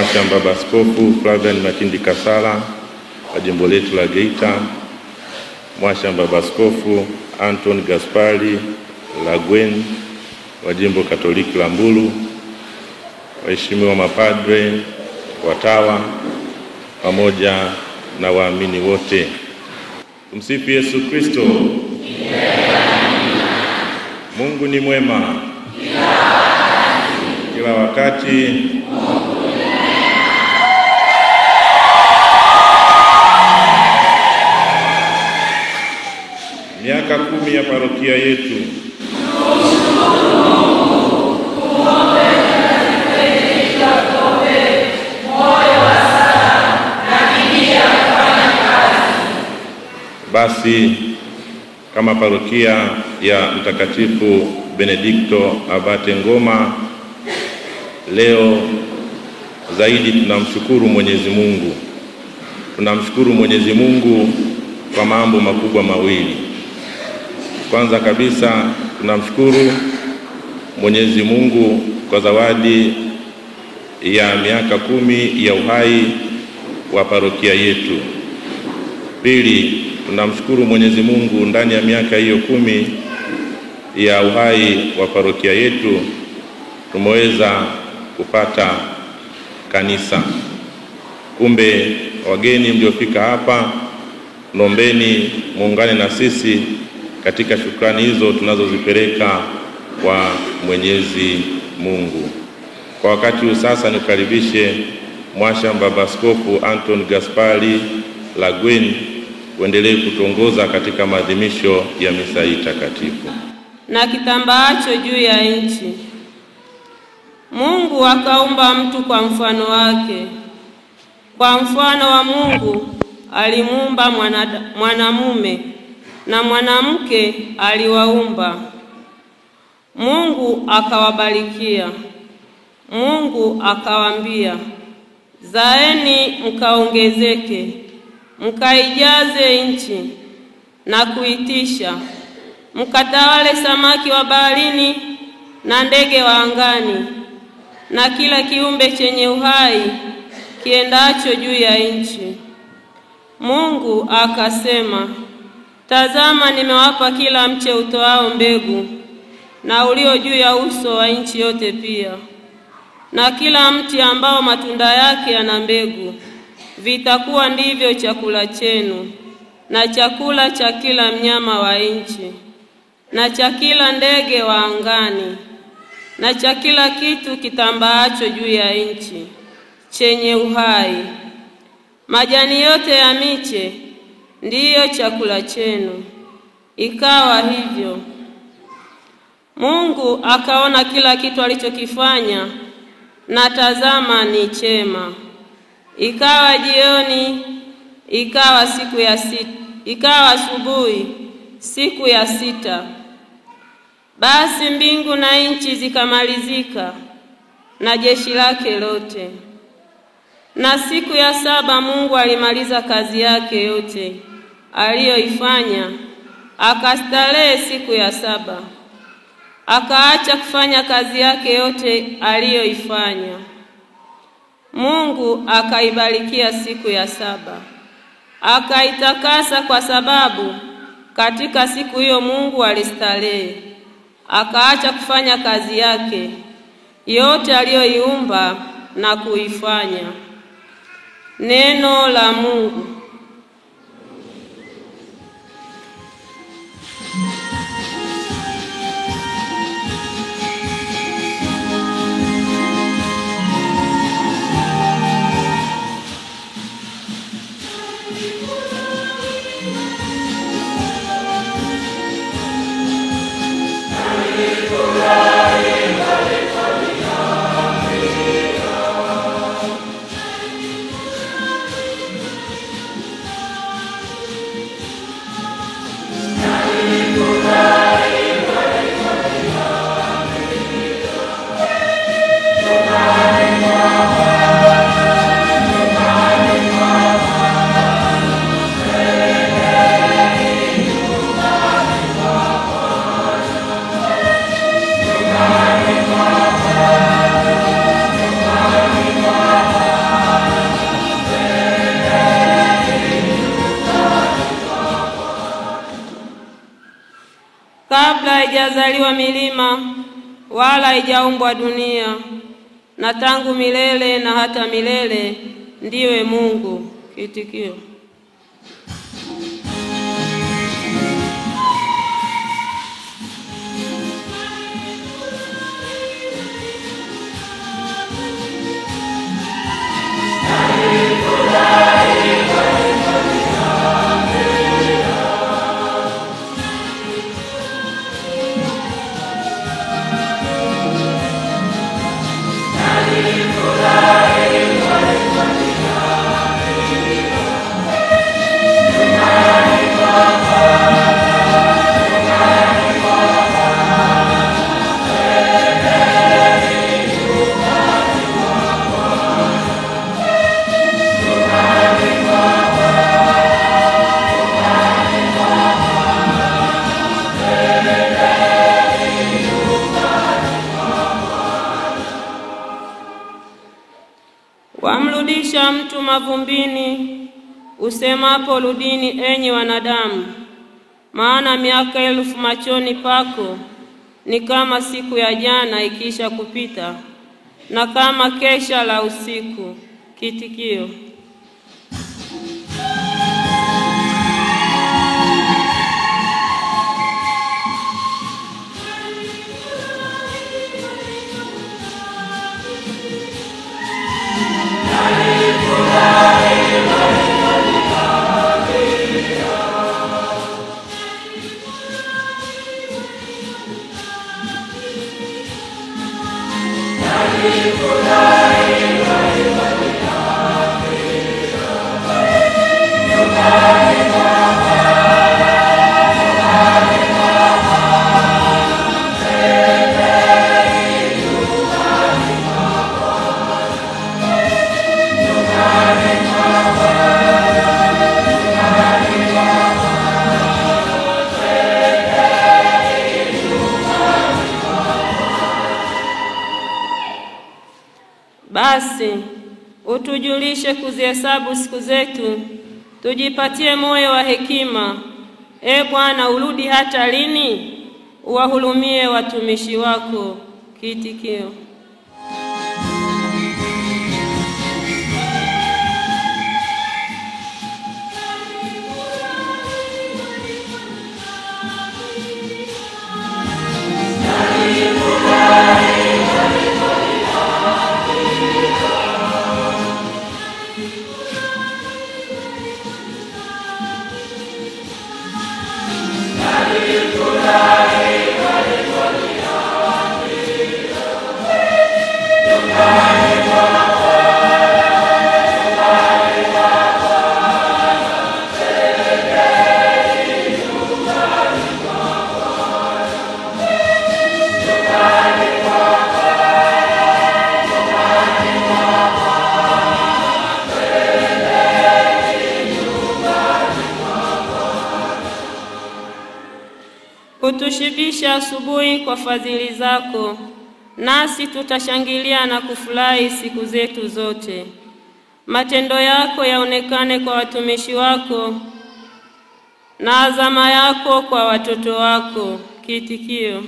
Mwashamba Baba Askofu Flavian Matindi Kasala wa jimbo letu la Geita, Mwashamba Baba Askofu Anton Gaspari Lagwen wa jimbo Katoliki la Mbulu, waheshimiwa mapadre, watawa pamoja na waamini wote. Tumsifu Yesu Kristo. Mungu ni mwema kila wakati. Miaka 10 ya parokia yetu. Basi kama parokia ya Mtakatifu Benedikto Abate Ngoma, leo zaidi tunamshukuru Mwenyezi Mungu. Tunamshukuru Mwenyezi Mungu kwa mambo makubwa mawili. Kwanza kabisa tunamshukuru Mwenyezi Mungu kwa zawadi ya miaka 10 ya uhai wa parokia yetu. Pili, tunamshukuru Mwenyezi Mungu ndani ya miaka hiyo 10 ya uhai wa parokia yetu tumeweza kupata kanisa. Kumbe wageni mliofika hapa, naombeni muungane na sisi katika shukrani hizo tunazozipeleka kwa Mwenyezi Mungu. Kwa wakati huu sasa nikukaribishe Mwashamba Baba Askofu Anton Gaspari Lagwen uendelee kutuongoza katika maadhimisho ya misa hii takatifu. Na kitambaacho juu ya nchi. Mungu akaumba mtu kwa mfano wake. Kwa mfano wa Mungu alimuumba mwanamume na mwanamke aliwaumba. Mungu akawabarikia. Mungu akawaambia, zaeni mkaongezeke, mkaijaze nchi na kuitisha, mkatawale samaki wa baharini na ndege wa angani na kila kiumbe chenye uhai kiendacho juu ya nchi. Mungu akasema, tazama nimewapa kila mche utoao mbegu na ulio juu ya uso wa nchi yote pia, na kila mti ambao matunda yake yana mbegu. Vitakuwa ndivyo chakula chenu, na chakula cha kila mnyama wa nchi, na cha kila ndege wa angani, na cha kila kitu kitambaacho juu ya nchi chenye uhai. Majani yote ya miche ndiyo chakula chenu. Ikawa hivyo. Mungu akaona kila kitu alichokifanya, na tazama ni chema. Ikawa jioni, ikawa asubuhi, siku ya 6. Basi mbingu na nchi zikamalizika na jeshi lake lote. Na siku ya 7 Mungu alimaliza kazi yake yote aliyoifanya, akastarehe siku ya 7. Akaacha kufanya kazi yake yote aliyoifanya. Mungu akaibarikia siku ya 7. Akaitakasa kwa sababu katika siku hiyo Mungu alistarehe. Akaacha kufanya kazi yake yote aliyoiumba na kuifanya. Neno la Mungu. Hallelujah. kabla haijazaliwa milima wala haijaumbwa dunia, na tangu milele na hata milele ndiwe Mungu. Kiitikio: wamrudisha mtu mavumbini, usemapo rudini enyi wanadamu, maana miaka 1000 machoni pako ni kama siku ya jana ikisha kupita, na kama kesha la usiku. Kiitikio: basi utujulishe kuzihesabu siku zetu, tujipatie moyo wa hekima. Bwana, urudi hata lini? Uwahurumie watumishi wako. Kiitikio: utushibisha asubuhi kwa fadhili zako, nasi tutashangilia na kufurahi siku zetu zote. Matendo yako yaonekane kwa watumishi wako, na azama yako kwa watoto wako. Kiitikio: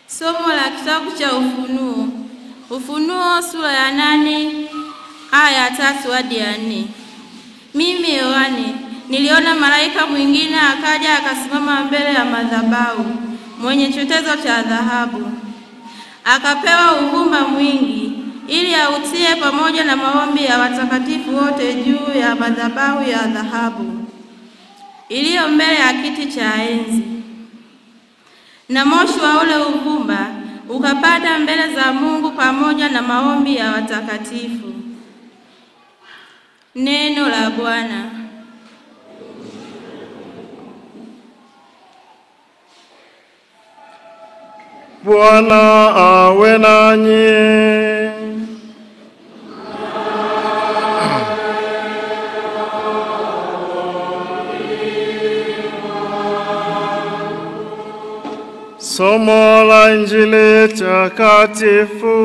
Somo la kitabu cha Ufunuo. Ufunuo sura ya 8 aya ya 3 hadi ya 4. Mimi Yohane niliona malaika mwingine akaja akasimama mbele ya madhabahu, mwenye chetezo cha dhahabu. Akapewa uvumba mwingi, ili autie pamoja na maombi ya watakatifu wote juu ya madhabahu ya dhahabu iliyo mbele ya kiti cha enzi. Na moshi wa ule uvumba ukapanda mbele za Mungu pamoja na maombi ya watakatifu. Neno la Bwana. Bwana awe nanyi. Somo la Injili takatifu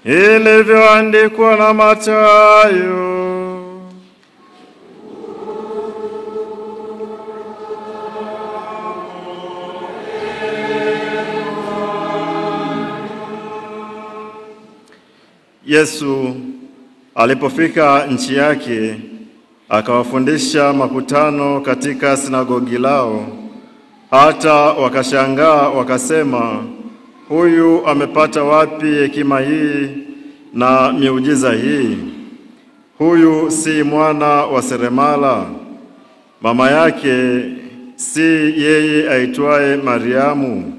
ilivyoandikwa na Mathayo. Yesu alipofika nchi yake, akawafundisha makutano katika sinagogi lao, hata wakashangaa wakasema, huyu amepata wapi hekima hii na miujiza hii? Huyu si mwana wa seremala? Mama yake si yeye aitwaye Mariamu?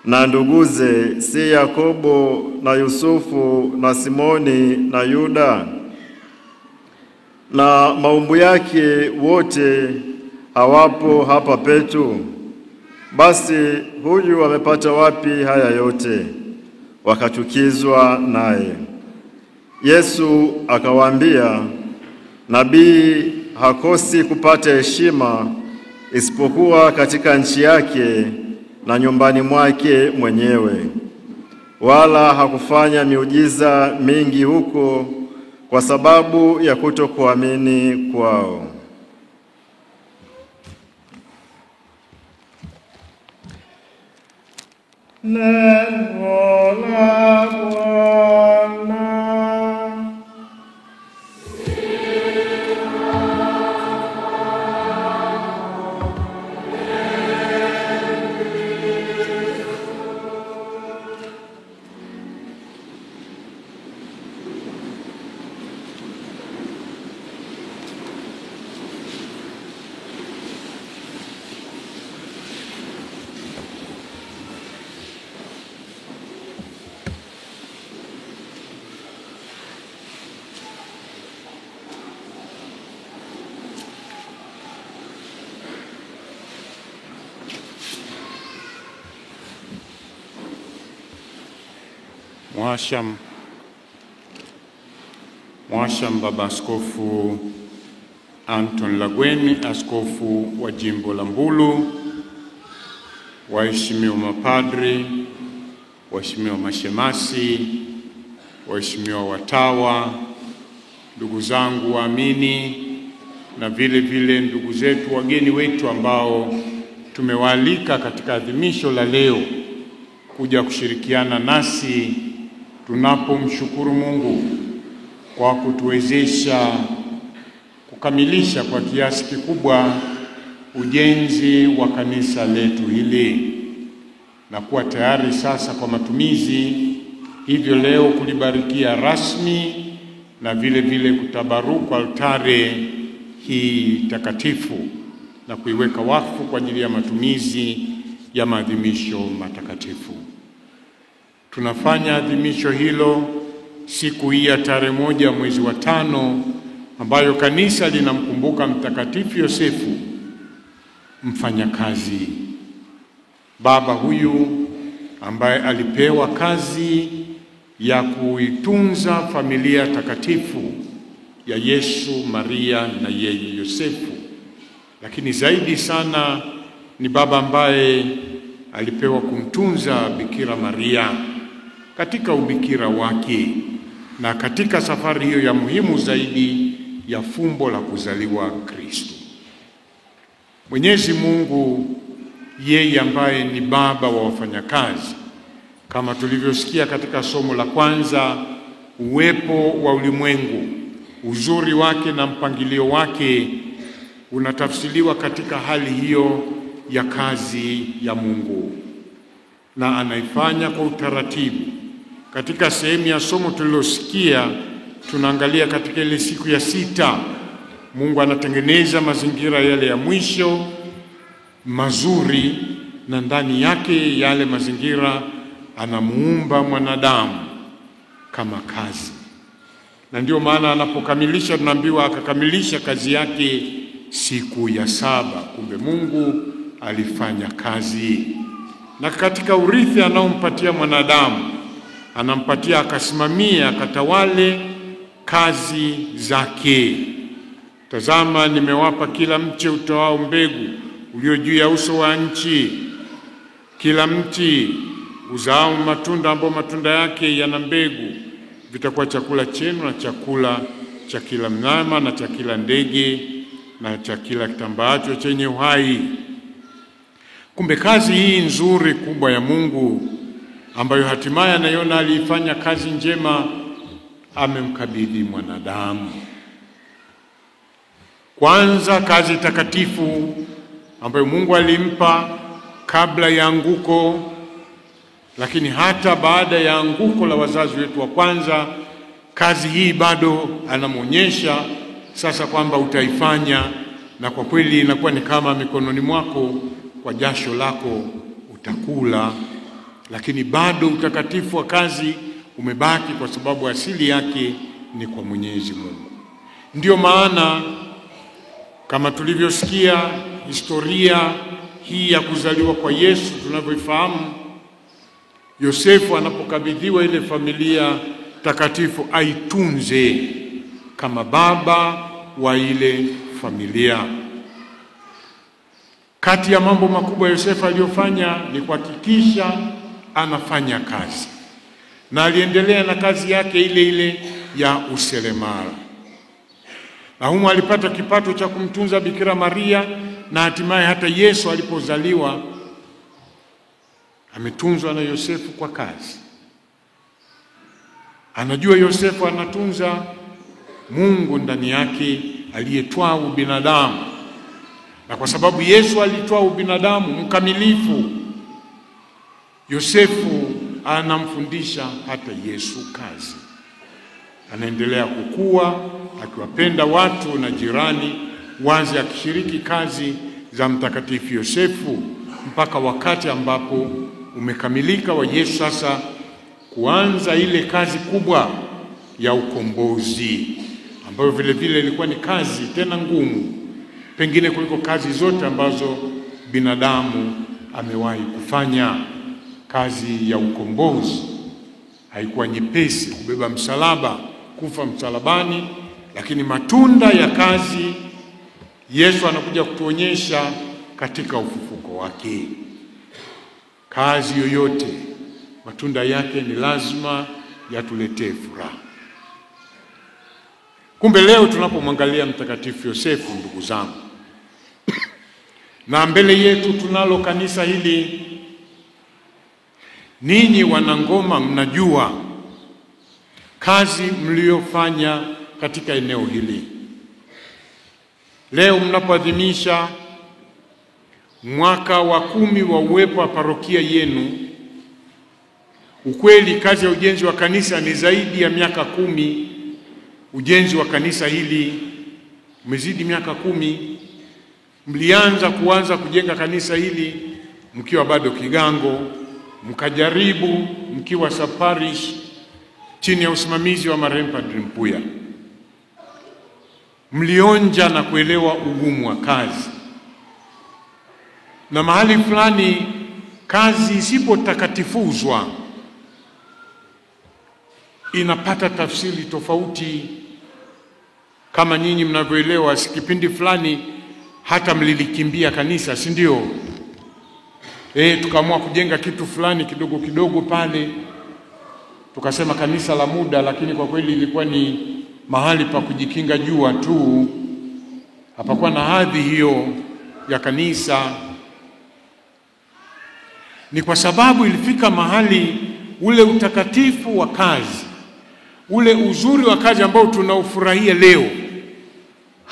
Na nduguze si Yakobo na Yusufu na Simoni na Yuda? Na maumbu yake wote hawapo hapa petu? Basi huyu amepata wapi haya yote? Wakachukizwa naye. Yesu akawaambia, nabii hakosi kupata heshima isipokuwa katika nchi yake na nyumbani mwake mwenyewe. Wala hakufanya miujiza mingi huko kwa sababu ya kutokuamini kwao. Neno la Bwana. Mwasham Baba Askofu Anton Lagweni, askofu wa jimbo la Mbulu, waheshimiwa mapadri, waheshimiwa mashemasi, waheshimiwa watawa, ndugu zangu waamini, na vile vile ndugu zetu wageni wetu ambao tumewaalika katika adhimisho la leo kuja kushirikiana nasi tunapomshukuru Mungu kwa kutuwezesha kukamilisha kwa kiasi kikubwa ujenzi wa kanisa letu hili na kuwa tayari sasa kwa matumizi, hivyo leo kulibarikia rasmi na vile vile kutabaruku altare hii takatifu na kuiweka wakfu kwa ajili ya matumizi ya maadhimisho matakatifu. Tunafanya adhimisho hilo siku hii ya tarehe 1 mwezi wa 5, ambayo kanisa linamkumbuka Mtakatifu Yosefu mfanyakazi. Baba huyu ambaye alipewa kazi ya kuitunza familia takatifu ya Yesu, Maria na yeye Yosefu. Lakini zaidi sana ni baba ambaye alipewa kumtunza Bikira Maria katika ubikira wake na katika safari hiyo ya muhimu zaidi ya fumbo la kuzaliwa Kristo. Mwenyezi Mungu, yeye ambaye ni baba wa wafanyakazi, kama tulivyosikia katika somo la kwanza, uwepo wa ulimwengu, uzuri wake na mpangilio wake unatafsiriwa katika hali hiyo ya kazi ya Mungu, na anaifanya kwa utaratibu. Katika sehemu ya somo tulilosikia, tunaangalia katika ile siku ya 6 Mungu anatengeneza mazingira yale ya mwisho mazuri, na ndani yake yale mazingira anamuumba mwanadamu kama kazi. Na ndio maana anapokamilisha, tunaambiwa akakamilisha kazi yake siku ya 7. Kumbe Mungu alifanya kazi. Na katika urithi anaompatia mwanadamu, anampatia akasimamia, akatawale kazi zake. Tazama, nimewapa kila mche utoao mbegu ulio juu ya uso wa nchi, kila mti uzao matunda ambao matunda yake yana mbegu, vitakuwa chakula chenu na chakula cha kila mnyama na cha kila ndege na cha kila kitambaacho chenye uhai. Kumbe kazi hii nzuri kubwa ya Mungu ambayo hatimaye anaiona aliifanya kazi njema, amemkabidhi mwanadamu. Kwanza kazi takatifu ambayo Mungu alimpa kabla ya anguko, lakini hata baada ya anguko la wazazi wetu wa kwanza, kazi hii bado anamwonyesha sasa kwamba utaifanya, na kwa kweli inakuwa ni kama mikononi mwako, kwa jasho lako utakula, lakini bado utakatifu wa kazi umebaki, kwa sababu asili yake ni kwa Mwenyezi Mungu. Ndio maana kama tulivyosikia historia hii ya kuzaliwa kwa Yesu tunavyoifahamu, Yosefu anapokabidhiwa ile familia takatifu aitunze kama baba wa ile familia. Kati ya mambo makubwa Yosefu aliyofanya ni kuhakikisha anafanya kazi, na aliendelea na kazi yake ile ile ya useremala. Na humo alipata kipato cha kumtunza Bikira Maria, na hatimaye hata Yesu alipozaliwa ametunzwa na Yosefu kwa kazi. Anajua Yosefu anatunza Mungu ndani yake aliyetwaa ubinadamu, na kwa sababu Yesu alitwaa ubinadamu mkamilifu, Yosefu anamfundisha hata Yesu kazi. Anaendelea kukua akiwapenda watu na jirani, wazi akishiriki kazi za Mtakatifu Yosefu, mpaka wakati ambapo umekamilika wa Yesu sasa kuanza ile kazi kubwa ya ukombozi, ambayo vile vile ilikuwa ni kazi tena ngumu, pengine kuliko kazi zote ambazo binadamu amewahi kufanya. Kazi ya ukombozi haikuwa nyepesi, kubeba msalaba, kufa msalabani, lakini matunda ya kazi Yesu anakuja kutuonyesha katika ufufuko wake. Kazi yoyote matunda yake ni lazima yatuletee furaha. Kumbe leo tunapomwangalia Mtakatifu Yosefu, ndugu zangu, na mbele yetu tunalo kanisa hili, ninyi wanangoma mnajua kazi mliofanya katika eneo hili. Leo mnapoadhimisha mwaka wa 10 wa uwepo wa parokia yenu, ukweli kazi ya ujenzi wa kanisa ni zaidi ya miaka 10. Ujenzi wa kanisa hili umezidi miaka 10. Mlianza kujenga kanisa hili mkiwa bado kigango, mkajaribu mkiwa saparish chini ya usimamizi wa marehemu Padre Mpuya. Mlionja na kuelewa ugumu wa kazi, na mahali fulani kazi isipotakatifuuzwa inapata tafsiri tofauti. Kama nyinyi mnavyoelewa, kipindi fulani hata mlilikimbia kanisa, si ndio? Tukaamua kujenga kitu fulani kidogo kidogo pale, tukasema kanisa la muda, lakini kwa kweli ilikuwa ni mahali pa kujikinga jua tu. Hapakuwa na hadhi hiyo ya kanisa. Ni kwa sababu ilifika mahali ule utakatifu wa kazi, ule uzuri wa kazi ambao tunaufurahia leo,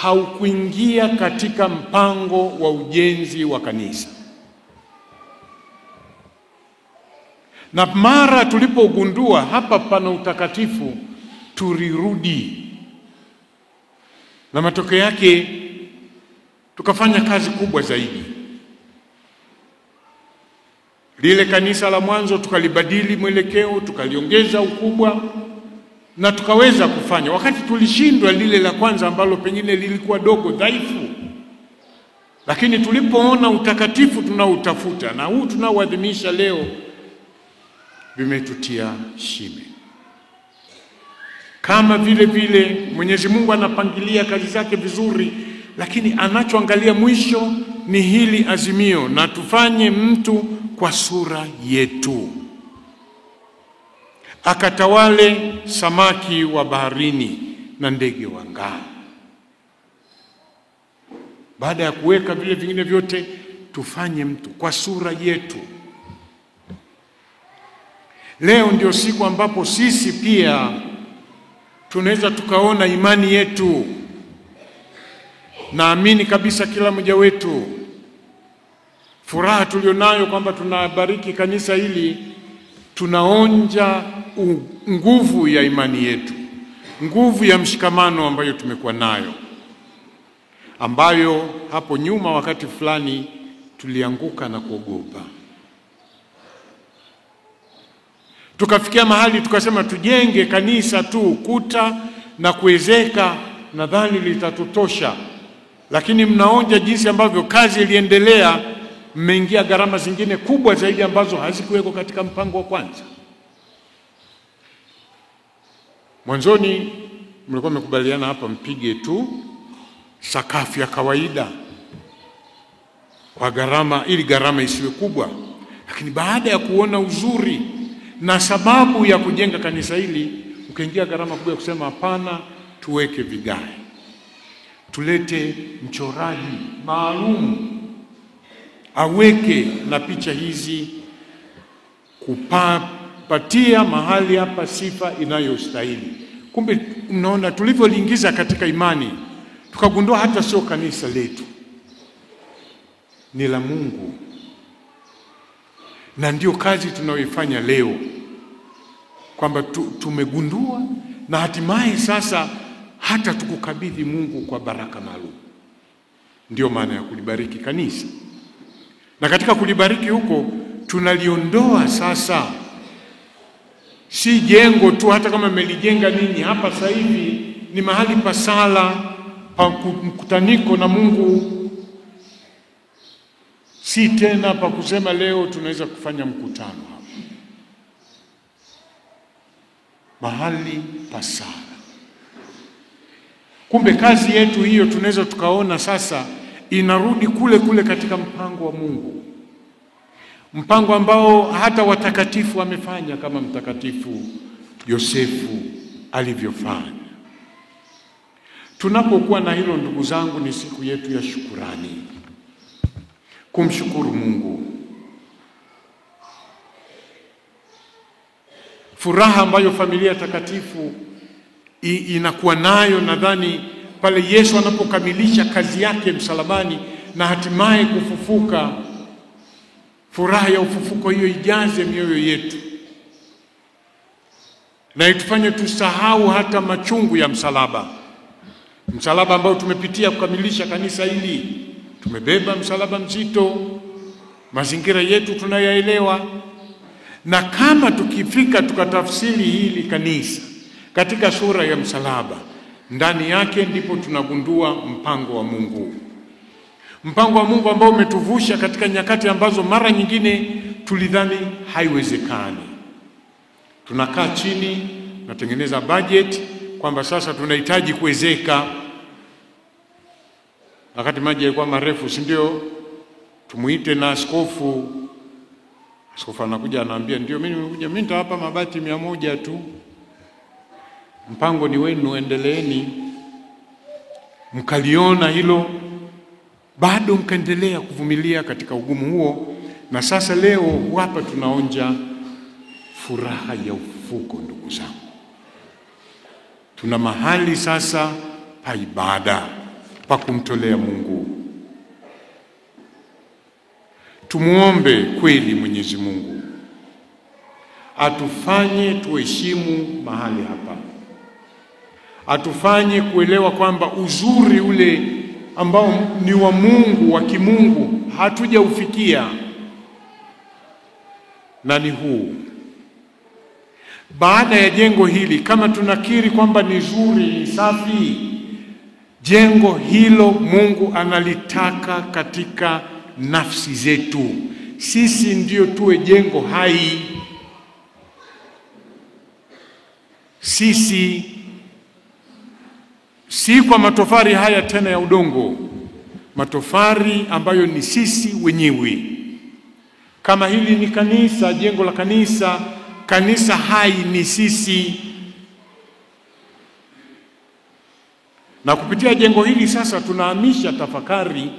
haukuingia katika mpango wa ujenzi wa kanisa. Na mara tulipogundua hapa pana utakatifu, tulirudi, na matokeo yake tukafanya kazi kubwa zaidi. Lile kanisa la mwanzo tukalibadili mwelekeo, tukaliongeza ukubwa, na tukaweza kufanya, wakati tulishindwa lile la kwanza ambalo pengine lilikuwa dogo, dhaifu. Lakini tulipoona utakatifu tunaoutafuta na huu tunaoadhimisha leo, vimetutia shime. Kama vile vile Mwenyezi Mungu anapangilia kazi zake vizuri, lakini anachoangalia mwisho ni hili azimio, na tufanye mtu kwa sura yetu, akatawale samaki wa baharini na ndege wa angani. Baada ya kuweka vile vingine vyote, tufanye mtu kwa sura yetu. Leo ndio siku ambapo sisi pia tunaweza tukaona imani yetu. Naamini kabisa kila mmoja wetu, furaha tulionayo kwamba tunabariki kanisa hili, tunaonja nguvu ya imani yetu, nguvu ya mshikamano ambayo tumekuwa nayo, ambayo hapo nyuma wakati fulani tulianguka na kuogopa. Tukafikia mahali tukasema tujenge kanisa tu kuta na kuwezeka, nadhani litatutosha. Lakini mnaonja jinsi ambavyo kazi iliendelea, mmeingia gharama zingine kubwa zaidi ambazo hazikuweko katika mpango wa kwanza. Mwanzoni mlikuwa mmekubaliana hapa mpige tu sakafu ya kawaida kwa gharama, ili gharama isiwe kubwa. Lakini baada ya kuona uzuri na sababu ya kujenga kanisa hili, ukaingia gharama kubwa ya kusema hapana, tuweke vigae, tulete mchoraji maalum aweke na picha hizi, kupatia mahali hapa sifa inayostahili. Kumbe mnaona tulivyoliingiza katika imani, tukagundua hata sio kanisa letu, ni la Mungu. Na ndio kazi tunayoifanya leo, kwamba tumegundua na hatimaye sasa hata tukukabidhi Mungu kwa baraka maalum. Ndio maana ya kulibariki kanisa. Na katika kulibariki huko tunaliondoa sasa, si jengo tu, hata kama mmelijenga ninyi hapa sasa hivi ni mahali pa sala, pa mkutaniko na Mungu. Si tena pa kusema leo tunaweza kufanya mkutano hapa. Mahali pa sala. Kumbe kazi yetu hiyo tunaweza tukaona sasa inarudi kule kule katika mpango wa Mungu. Mpango ambao hata watakatifu wamefanya, kama Mtakatifu Yosefu alivyofanya. Tunapokuwa na hilo, ndugu zangu, ni siku yetu ya shukurani, kumshukuru Mungu. Furaha ambayo familia takatifu inakuwa nayo, nadhani pale Yesu anapokamilisha kazi yake msalabani na hatimaye kufufuka, furaha ya ufufuko hiyo ijaze mioyo yetu na itufanye tusahau hata machungu ya msalaba. Msalaba ambao tumepitia kukamilisha kanisa hili, tumebeba msalaba mzito, mazingira yetu tunayaelewa. Na kama tukifika tukatafsiri hili kanisa katika sura ya msalaba, ndani yake ndipo tunagundua mpango wa Mungu. Mpango wa Mungu ambao umetuvusha katika nyakati ambazo mara nyingine tulidhani haiwezekani. Tunakaa chini, tunatengeneza budget kwamba sasa tunahitaji kuwezeka. Wakati maji yalikuwa marefu, si ndio? Tumuite na askofu. Askofu anakuja anaambia, ndio mimi nimekuja, mimi nitawapa mabati 100 tu. Mpango ni wenu, endeleeni. Mkaliona hilo, bado mkaendelea kuvumilia katika ugumu huo, na sasa leo hapa tunaonja furaha ya ufufuko. Ndugu zangu, tuna mahali sasa pa ibada, pa kumtolea Mungu. Tumuombe kweli Mwenyezi Mungu atufanye tuheshimu mahali hapa, atufanye kuelewa kwamba uzuri ule ambao ni wa Mungu, wa kimungu, hatujaufikia, na ni huu. Baada ya jengo hili, kama tunakiri kwamba ni zuri, ni safi, jengo hilo Mungu analitaka katika nafsi zetu. Sisi ndio tuwe jengo hai. Sisi si kwa matofari haya tena ya udongo, matofari ambayo ni sisi wenyewe. Kama hili ni kanisa, jengo la kanisa, kanisa hai ni sisi. Na kupitia jengo hili sasa tunahamisha tafakari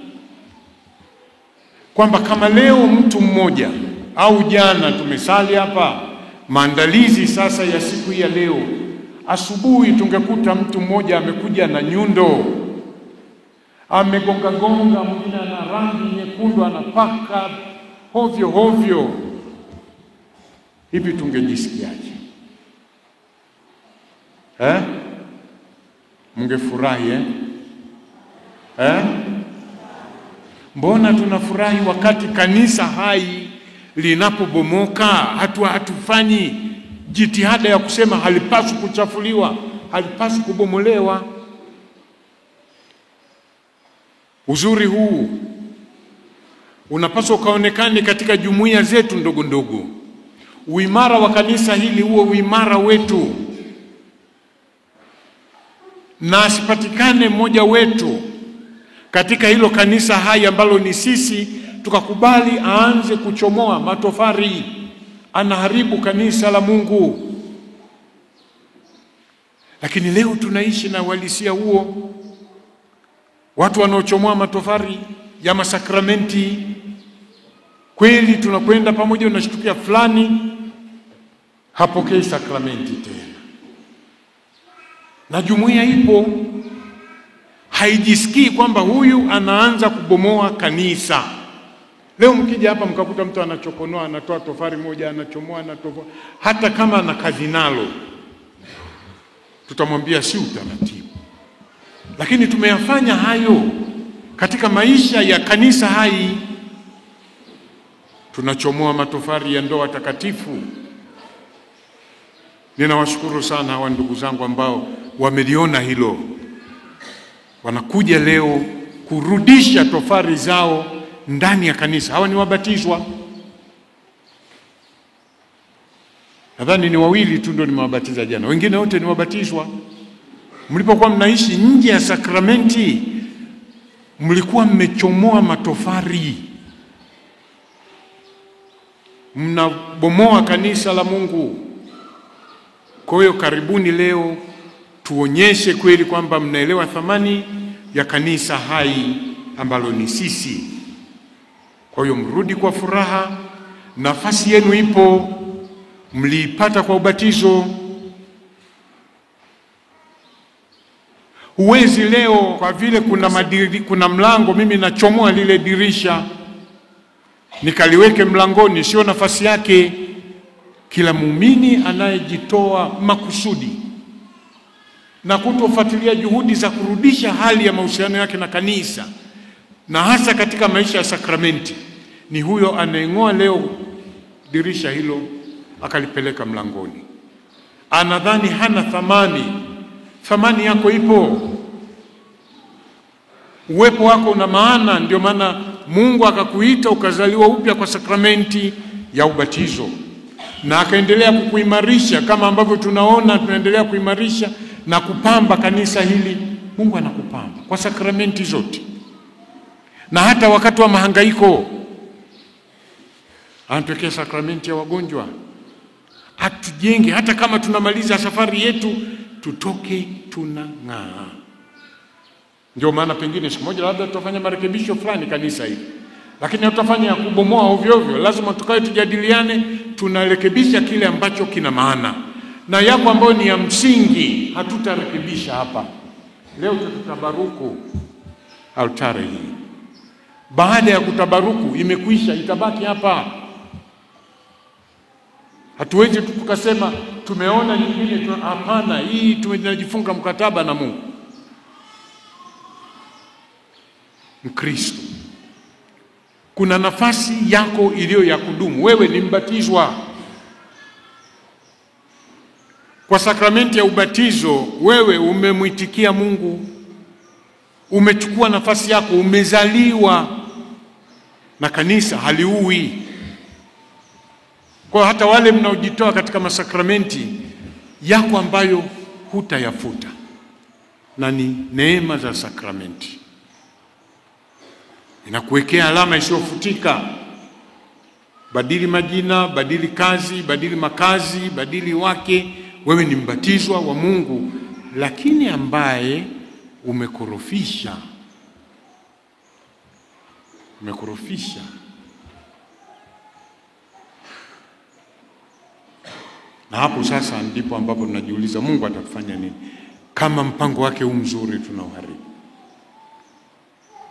kwamba kama leo mtu mmoja au jana tumesali hapa, maandalizi sasa ya siku ya leo, asubuhi tungekuta mtu mmoja amekuja na nyundo, amegonga gonga, mwingine ana rangi nyekundu anapaka hovyo hovyo, hivi tungejisikiaje? Mngefurahi Mbona tunafurahi wakati kanisa hai linapobomoka? Hatufanyi jitihada ya kusema halipaswi kuchafuliwa, halipaswi kubomolewa. Uzuri huu unapaswa kaonekane katika jumuiya zetu ndogo ndogo. Uimara wa kanisa hili huo uimara wetu, na asipatikane mmoja wetu katika hilo kanisa hai ambalo ni sisi tukakubali aanze kuchomoa matofari, anaharibu kanisa la Mungu. Lakini leo tunaishi na uhalisia huo, watu wanaochomoa matofari ya masakramenti. Kweli tunakwenda pamoja, unashtukia fulani hapokei sakramenti tena, na jumuiya ipo haijisikii kwamba huyu anaanza kubomoa kanisa. Leo mkija hapa mkakuta mtu anachokonoa, anatoa tofari moja, anachomoa, anatoa, hata kama ana kazi nalo, tutamwambia si utaratibu. Lakini tumeyafanya hayo katika maisha ya kanisa hai. Tunachomoa matofari ya ndoa takatifu. Ninawashukuru sana hawa ndugu zangu ambao wameliona hilo, wanakuja leo kurudisha tofari zao ndani ya kanisa. Hawa ni wabatizwa, nadhani ni wawili tu ndio nimewabatiza jana, wengine wote ni wabatizwa. Mlipokuwa mnaishi nje ya sakramenti, mlikuwa mmechomoa matofari, mnabomoa kanisa la Mungu. Kwa hiyo karibuni leo tuonyeshe kweli kwamba mnaelewa thamani ya kanisa hai ambalo ni sisi. Kwa hiyo mrudi kwa furaha, nafasi yenu ipo, mliipata kwa ubatizo. Huwezi leo kwa vile kuna mlango, mimi nachomoa lile dirisha nikaliweke mlangoni, sio nafasi yake. Kila muumini anayejitoa makusudi na kutofuatilia juhudi za kurudisha hali ya mahusiano yake na kanisa, na hasa katika maisha ya sakramenti, ni huyo anayeng'oa leo dirisha hilo akalipeleka mlangoni. Anadhani hana thamani. Thamani yako ipo, uwepo wako una maana. Ndio maana Mungu akakuita ukazaliwa upya kwa sakramenti ya ubatizo, na akaendelea kukuimarisha kama ambavyo tunaona tunaendelea kuimarisha na kupamba kanisa hili. Mungu anakupamba kwa sakramenti zote, na hata wakati wa mahangaiko anatuwekea sakramenti ya wagonjwa, atujenge. Hata kama tunamaliza safari yetu, tutoke tunang'aa. Ndio maana pengine siku moja labda tutafanya marekebisho fulani kanisa hili, lakini hatutafanya ya kubomoa ovyo ovyo. Lazima tukae tujadiliane, tunarekebisha kile ambacho kina maana, na yako ambayo ni ya msingi hatutarekebisha hapa. Leo tutatabaruku altare hii. Baada ya kutabaruku imekwisha, itabaki hapa. Hatuwezi tukasema tumeona nyingine. Hapana, hii tumejifunga mkataba na Mungu. Mkristo, kuna nafasi yako iliyo ya kudumu. Wewe ni mbatizwa. Kwa sakramenti ya ubatizo wewe umemwitikia Mungu. Umechukua nafasi yako, umezaliwa, na kanisa haliui. Kwa hata wale mnaojitoa katika masakramenti yako ambayo hutayafuta, na ni neema za sakramenti. Inakuwekea alama isiyofutika. Badili majina, badili kazi, badili makazi, badili wake. Wewe ni mbatizwa wa Mungu, lakini ambaye umekorofisha. Na hapo sasa ndipo ambapo tunajiuliza Mungu atakufanya nini kama mpango wake mzuri tunauharibu.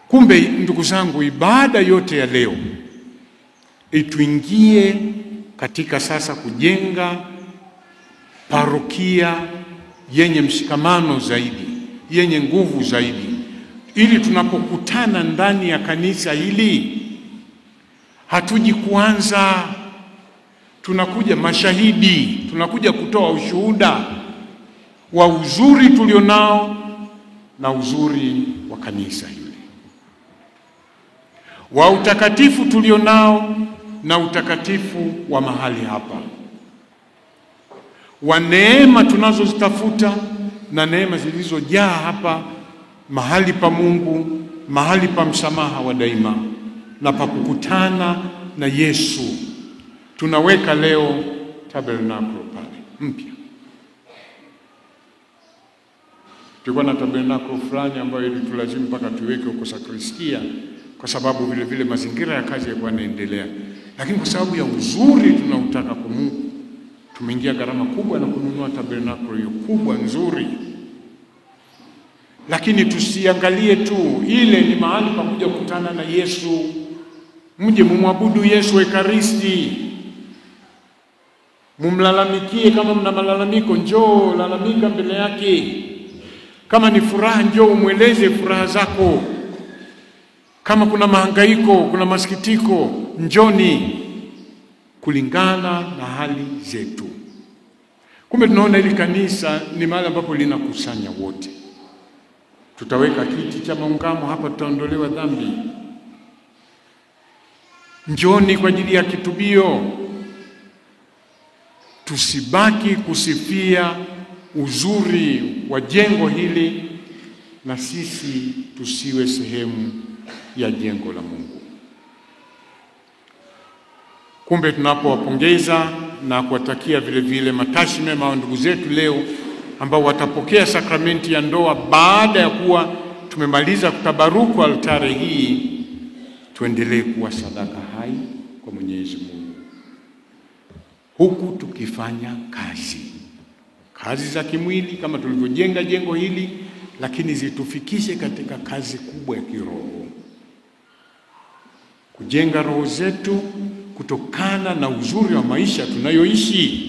Kumbe ndugu zangu, ibada yote ya leo ituingie katika sasa kujenga parokia yenye mshikamano zaidi, yenye nguvu zaidi, ili tunapokutana ndani ya kanisa hili hatuji kuanza, tunakuja mashahidi, tunakuja kutoa ushuhuda wa uzuri tulionao na uzuri wa kanisa hili, wa utakatifu tulionao na utakatifu wa mahali hapa, wa neema tunazozitafuta na neema zilizojaa hapa, mahali pa Mungu, mahali pa msamaha wa daima na pa kukutana na Yesu. Tunaweka leo tabernakulo pale mpya. Tulikuwa na tabernakulo fulani ambayo ilitulazimu mpaka tuweke huko sakristia, kwa sababu vile vile mazingira ya kazi yalikuwa yanaendelea. Lakini kwa sababu ya uzuri tunautaka kwa Mungu, tumeingia gharama kubwa na kununua tabernakulo hiyo kubwa nzuri. Lakini tusiangalie tu, ile ni mahali pa kuja kukutana na Yesu. Mje mumwabudu Yesu Ekaristi. Mumlalamikie kama mna malalamiko, njoo lalamika mbele yake. Kama ni furaha, njoo umweleze furaha zako. Kama kuna mahangaiko, kuna masikitiko, njoni kulingana na hali zetu. Kumbe tunaona hili kanisa ni mahali ambapo linakusanya wote. Tutaweka kiti cha maungamo hapa, tutaondolewa dhambi. Njoni kwa ajili ya kitubio. Tusibaki kusifia uzuri wa jengo hili na sisi tusiwe sehemu ya jengo la Mungu. Kumbe tunapowapongeza na kuwatakia vile vile matashi mema wa ndugu zetu leo ambao watapokea sakramenti ya ndoa baada ya kuwa tumemaliza kutabaruku altare hii, tuendelee kuwa sadaka hai kwa Mwenyezi Mungu, huku tukifanya kazi za kimwili kama tulivyojenga jengo hili, lakini zitufikishe katika kazi kubwa ya kiroho, kujenga roho zetu kutokana na uzuri wa maisha tunayoishi.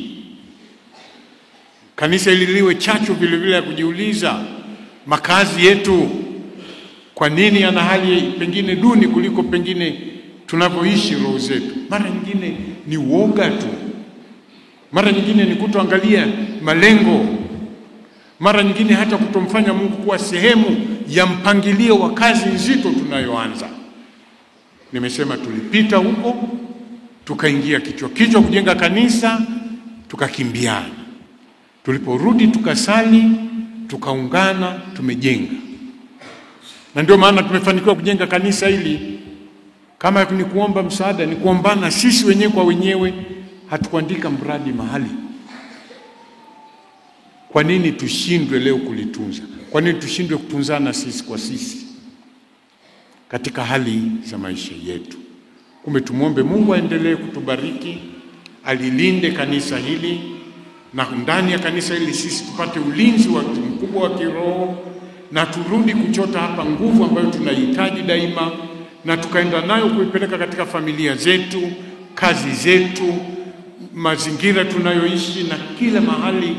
Kanisa hili liwe chachu vile vile ya kujiuliza makazi yetu kwa nini yana hali pengine duni kuliko pengine tunavyoishi roho zetu. Mara nyingine ni uoga tu, mara nyingine ni kutoangalia malengo, mara nyingine hata kutomfanya Mungu kuwa sehemu ya mpangilio wa kazi nzito tunayoanza. Nimesema tulipita huko, tukaingia kichwa kujenga kanisa, tukakimbiana. Tuliporudi tukasali, tukaungana, tumejenga. Na ndio maana tumefanikiwa kujenga kanisa hili. Kama ni kuomba msaada, ni kuombana sisi wenyewe kwa wenyewe, hatukuandika mradi mahali. Kwa nini tushindwe leo kulitunza? Kwa nini tushindwe kutunzana sisi kwa sisi katika hali za maisha yetu? Kumbe tumuombe Mungu aendelee kutubariki, alilinde kanisa hili, na ndani ya kanisa hili sisi tupate ulinzi mkubwa wa kiroho, na turudi kuchota hapa nguvu ambayo tunahitaji daima, na tukaenda nayo kuipeleka katika familia zetu, kazi zetu, mazingira tunayoishi, na kila mahali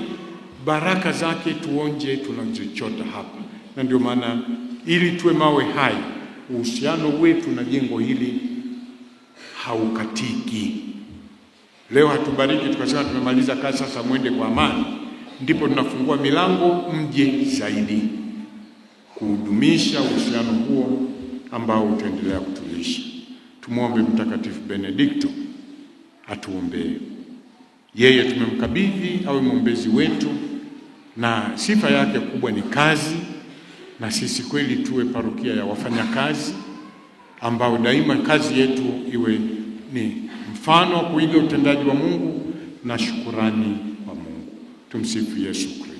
baraka zake tuonje tunazochota hapa. Na ndio maana ili tuwe mawe hai, uhusiano wetu na jengo hili haukatiki. Leo hatubariki tukasema tumemaliza kazi, sasa mwende kwa amani. Ndipo tunafungua milango mje zaidi kudumisha uhusiano huo ambao utaendelea kutulisha. Tumuombe Mtakatifu Benedikto atuombee. Yeye tumemkabidhi awe mwombezi wetu, na sifa yake kubwa ni kazi, na sisi kweli tuwe parokia ya wafanyakazi ambao daima kazi yetu iwe ni mfano wa kuiga utendaji wa Mungu na shukurani wa Mungu. Tumsifu Yesu Kristo.